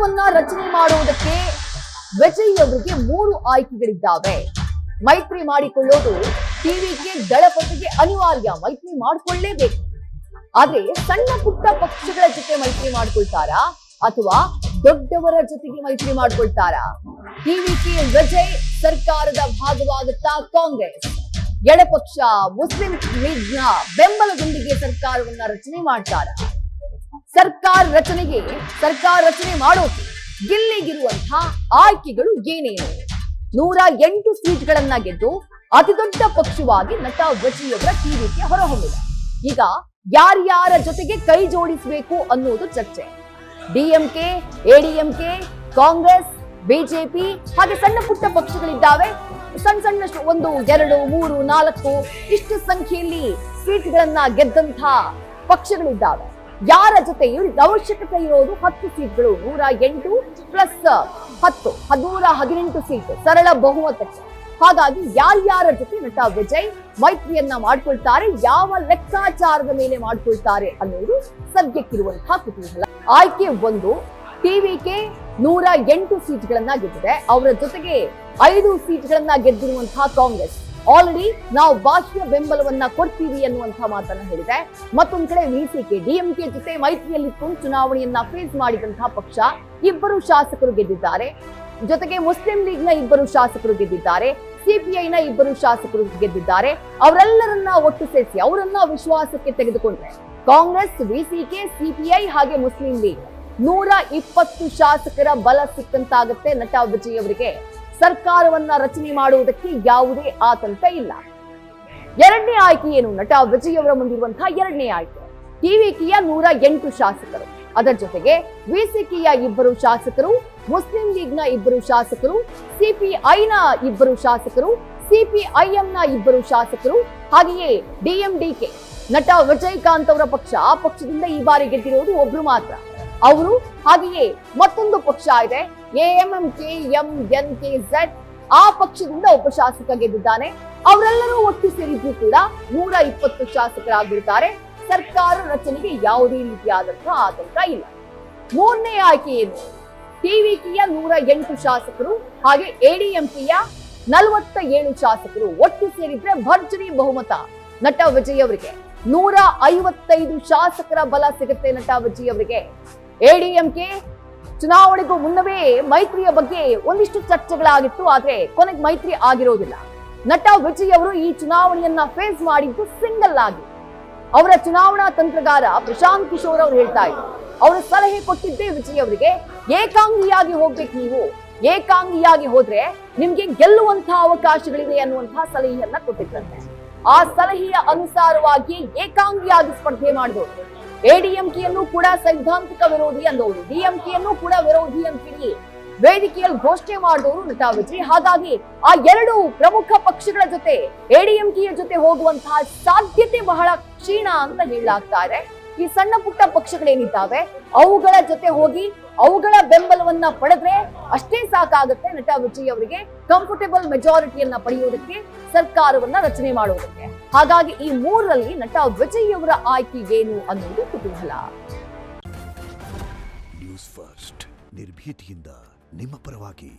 ಸರ್ಕಾರವನ್ನ ರಚನೆ ಮಾಡುವುದಕ್ಕೆ ವಿಜಯ್ ಅವರಿಗೆ 3 ಆಯ್ಕೆಗಳಿದ್ದಾವೆ. ಮೈತ್ರಿ ಮಾಡಿಕೊಳ್ಳೋದು ಟಿವಿಕೆ ದಳಪತಿಗೆ ಅನಿವಾರ್ಯ, ಮೈತ್ರಿ ಮಾಡಿಕೊಳ್ಳಲೇಬೇಕು. ಆದ್ರೆ ಸಣ್ಣ ಪುಟ್ಟ ಪಕ್ಷಗಳ ಜೊತೆ ಮೈತ್ರಿ ಮಾಡ್ಕೊಳ್ತಾರಾ ಅಥವಾ ದೊಡ್ಡವರ ಜೊತೆಗೆ ಮೈತ್ರಿ ಮಾಡ್ಕೊಳ್ತಾರಾ? ಟಿವಿಕೆ ವಿಜಯ್ ಸರ್ಕಾರದ ಭಾಗವಾಗುತ್ತಾ ಕಾಂಗ್ರೆಸ್? ಎಡಪಕ್ಷ ಮುಸ್ಲಿಂ ಲೀಗ್ನ ಬೆಂಬಲದೊಂದಿಗೆ ಸರ್ಕಾರವನ್ನ ರಚನೆ ಮಾಡ್ತಾರಾ? ಸರ್ಕಾರ ರಚನೆ ಮಾಡೋಕೆ ಗಿಲ್ಲಿಗಿರುವಂತಹ ಆಯ್ಕೆಗಳು ಏನೇನು? 108 ಸೀಟ್ಗಳನ್ನ ಗೆದ್ದು ಅತಿ ದೊಡ್ಡ ಪಕ್ಷವಾಗಿ ನಟ ವಿಜಯ್ ಅವರ ಟಿವಿಕೆ ಹೊರಹೊಮ್ಮಿದೆ. ಈಗ ಯಾರ್ಯಾರ ಜೊತೆಗೆ ಕೈ ಜೋಡಿಸಬೇಕು ಅನ್ನೋದು ಚರ್ಚೆ. ಡಿಎಂಕೆ, ಎಡಿಎಂಕೆ, ಕಾಂಗ್ರೆಸ್, ಬಿಜೆಪಿ ಹಾಗೆ ಸಣ್ಣ ಪುಟ್ಟ ಪಕ್ಷಗಳಿದ್ದಾವೆ. ಸಣ್ಣ 1, 2, 3, 4 ಇಷ್ಟು ಸಂಖ್ಯೆಯಲ್ಲಿ ಸೀಟ್ಗಳನ್ನ ಗೆದ್ದಂತ ಪಕ್ಷಗಳಿದ್ದಾವೆ. ಯಾರ ಜೊತೆ ಇವ್ರಿಗೆ ಅವಶ್ಯಕತೆ ಇರೋದು 10 ಸೀಟ್ಗಳು, 108 ಪ್ಲಸ್ 10 118 ಸೀಟ್ ಸರಳ ಬಹುಮತಕ್ಕೆ. ಹಾಗಾಗಿ ಯಾರ್ಯಾರ ಜೊತೆ ನಟ ವಿಜಯ್ ಮೈತ್ರಿಯನ್ನ ಮಾಡ್ಕೊಳ್ತಾರೆ, ಯಾವ ಲೆಕ್ಕಾಚಾರದ ಮೇಲೆ ಮಾಡ್ಕೊಳ್ತಾರೆ ಅನ್ನೋದು ಸದ್ಯಕ್ಕಿರುವಂತಹ ಕುತೂಹಲ. ಆಯ್ಕೆ 1, ಟಿವಿಕೆ 108 ಸೀಟ್ಗಳನ್ನ ಗೆದ್ದಿದೆ. ಅವರ ಜೊತೆಗೆ 5 ಸೀಟ್ಗಳನ್ನ ಗೆದ್ದಿರುವಂತಹ ಕಾಂಗ್ರೆಸ್ ಆಲ್ರೆಡಿ ನಾವು ಬಾಹ್ಯ ಬೆಂಬಲವನ್ನ ಕೊಡ್ತೀವಿ ಅನ್ನುವಂತಹ ಮಾತನ್ನ ಹೇಳಿದೆ. ಮತ್ತೊಂದ್ ಕಡೆ ವಿಸಿಕೆ ಡಿಎಂಕೆ ಜೊತೆ ಮೈತ್ರಿಯಲ್ಲಿತ್ತು ಚುನಾವಣೆಯನ್ನ ಫೇಸ್ ಮಾಡಿದಂತಹ ಪಕ್ಷ 2 ಶಾಸಕರು ಗೆದ್ದಿದ್ದಾರೆ. ಜೊತೆಗೆ ಮುಸ್ಲಿಂ ಲೀಗ್ನ 2 ಶಾಸಕರು ಗೆದ್ದಿದ್ದಾರೆ, ಸಿಪಿಐನ 2 ಶಾಸಕರು ಗೆದ್ದಿದ್ದಾರೆ. ಅವರೆಲ್ಲರನ್ನ ಒಟ್ಟು ಸೇರಿಸಿ ಅವರನ್ನ ವಿಶ್ವಾಸಕ್ಕೆ ತೆಗೆದುಕೊಂಡ್ರೆ ಕಾಂಗ್ರೆಸ್, ವಿಸಿಕೆ, ಸಿಪಿಐ ಹಾಗೆ ಮುಸ್ಲಿಂ ಲೀಗ್ 120 ಶಾಸಕರ ಬಲ ಸಿಕ್ಕಂತಾಗುತ್ತೆ ನಟ ವಿಜಯ್ ಅವರಿಗೆ. ಸರ್ಕಾರವನ್ನ ರಚನೆ ಮಾಡುವುದಕ್ಕೆ ಯಾವುದೇ ಆತಂಕ ಇಲ್ಲ. ಎರಡನೇ ಆಯ್ಕೆ ಏನು? ನಟ ವಿಜಯ್ ಅವರ ಮುಂದಿರುವಂತಹ ಎರಡನೇ ಆಯ್ಕೆ ಟಿವಿಕೆಯ 108 ಶಾಸಕರು, ಅದರ ಜೊತೆಗೆ ವಿಸಿಕೆಯ 2 ಶಾಸಕರು, ಮುಸ್ಲಿಂ ಲೀಗ್ನ 2 ಶಾಸಕರು, ಸಿಪಿಐನ 2 ಶಾಸಕರು, ಸಿಪಿಐಎಂನ 2 ಶಾಸಕರು, ಹಾಗೆಯೇ ಡಿಎಂಡಿಕೆ ನಟ ವಿಜಯಕಾಂತ್ ಅವರ ಪಕ್ಷ, ಆ ಪಕ್ಷದಿಂದ ಈ ಬಾರಿ ಗೆದ್ದಿರೋದು ಒಬ್ರು ಮಾತ್ರ ಅವರು. ಹಾಗೆಯೇ ಮತ್ತೊಂದು ಪಕ್ಷ ಇದೆ ಎಎಂಎಂಕೆ ಎಂಎನ್ಕೆಜೆಡ್, ಆ ಪಕ್ಷದಿಂದ ಒಬ್ಬ ಶಾಸಕ ಗೆದ್ದಿದ್ದಾನೆ. ಅವರೆಲ್ಲರೂ ಒಟ್ಟು ಸೇರಿದ್ರು ಕೂಡ 120 ಶಾಸಕರಾಗಿರ್ತಾರೆ. ಸರ್ಕಾರ ರಚನೆಗೆ ಯಾವುದೇ ರೀತಿಯಾದಂತಹ ಆತಂಕ ಇಲ್ಲ. ಮೂರನೇ ಆಯ್ಕೆ ಏನು? ಟಿವಿಕೆಯ 108 ಶಾಸಕರು ಹಾಗೆ ಎಡಿಎಂಕೆಯ 47 ಶಾಸಕರು ಒಟ್ಟು ಸೇರಿದ್ರೆ ಭರ್ಜರಿ ಬಹುಮತ ನಟ ವಿಜಯ್ ಅವರಿಗೆ. 155 ಶಾಸಕರ ಬಲ ಸಿಗುತ್ತೆ ನಟ ವಿಜಯ್ ಅವರಿಗೆ. ಎಡಿಎಂಕೆ ಚುನಾವಣೆಗೂ ಮುನ್ನವೇ ಮೈತ್ರಿಯ ಬಗ್ಗೆ ಒಂದಿಷ್ಟು ಚರ್ಚೆಗಳಾಗಿತ್ತು, ಆದ್ರೆ ಕೊನೆಗೆ ಮೈತ್ರಿ ಆಗಿರೋದಿಲ್ಲ. ನಟ ವಿಜಯ್ ಅವರು ಈ ಚುನಾವಣೆಯನ್ನ ಫೇಸ್ ಮಾಡಿದ್ದು ಸಿಂಗಲ್ ಆಗಿ. ಅವರ ಚುನಾವಣಾ ತಂತ್ರಗಾರ ಪ್ರಶಾಂತ್ ಕಿಶೋರ್ ಅವರು ಹೇಳ್ತಾ ಇದ್ರು, ಅವರು ಸಲಹೆ ಕೊಟ್ಟಿದ್ದೇ ವಿಜಯ್ ಅವರಿಗೆ, ಏಕಾಂಗಿಯಾಗಿ ಹೋಗ್ಬೇಕು ನೀವು, ಏಕಾಂಗಿಯಾಗಿ ಹೋದ್ರೆ ನಿಮ್ಗೆ ಗೆಲ್ಲುವಂತಹ ಅವಕಾಶಗಳಿವೆ ಅನ್ನುವಂತಹ ಸಲಹೆಯನ್ನ ಕೊಟ್ಟಿದ್ರಂತೆ. ಆ ಸಲಹೆಯ ಅನುಸಾರವಾಗಿ ಏಕಾಂಗಿಯಾಗಿ ಸ್ಪರ್ಧೆ ಮಾಡಿದವರು. ಎಡಿಎಂಕೆಯನ್ನು ಕೂಡ ಸೈದ್ಧಾಂತಿಕ ವಿರೋಧಿ ಅಂದವರು, ಡಿಎಂಕೆಯನ್ನು ಕೂಡ ವಿರೋಧಿ ಅಂತ ಹೇಳಿ ವೇದಿಕೆಯಲ್ಲಿ ಘೋಷಣೆ ಮಾಡಿದವರು ನಟ ವಿಜಯ್. ಹಾಗಾಗಿ ಆ 2 ಪ್ರಮುಖ ಪಕ್ಷಗಳ ಜೊತೆ ಎಡಿಎಂಕೆಯ ಜೊತೆ ಹೋಗುವಂತಹ ಸಾಧ್ಯತೆ ಬಹಳ ಕ್ಷೀಣ ಅಂತ ಹೇಳಲಾಗ್ತಾ ಇದೆ. ಈ ಸಣ್ಣ ಪುಟ್ಟ ಪಕ್ಷಗಳೇನಿದ್ದಾವೆ ಅವುಗಳ ಜೊತೆ ಹೋಗಿ ಅವುಗಳ ಬೆಂಬಲವನ್ನ ಪಡೆದ್ರೆ ಅಷ್ಟೇ ಸಾಕಾಗುತ್ತೆ ನಟ ವಿಜಯ್ ಅವರಿಗೆ ಕಂಫರ್ಟೇಬಲ್ ಮೆಜಾರಿಟಿಯನ್ನ ಪಡೆಯುವುದಕ್ಕೆ, ಸರ್ಕಾರವನ್ನ ರಚನೆ ಮಾಡುವುದಕ್ಕೆ. ಹಾಗಾಗಿ ಈ 3ರಲ್ಲಿ ನಟ ವಿಜಯ್ ಅವರ ಆಯ್ಕೆ ಏನು ಅನ್ನೋದು ಕುತೂಹಲ. ನ್ಯೂಸ್ ಫಸ್ಟ್ ನಿರ್ಭೀತಿಯಿಂದ ನಿಮ್ಮ ಪರವಾಗಿ.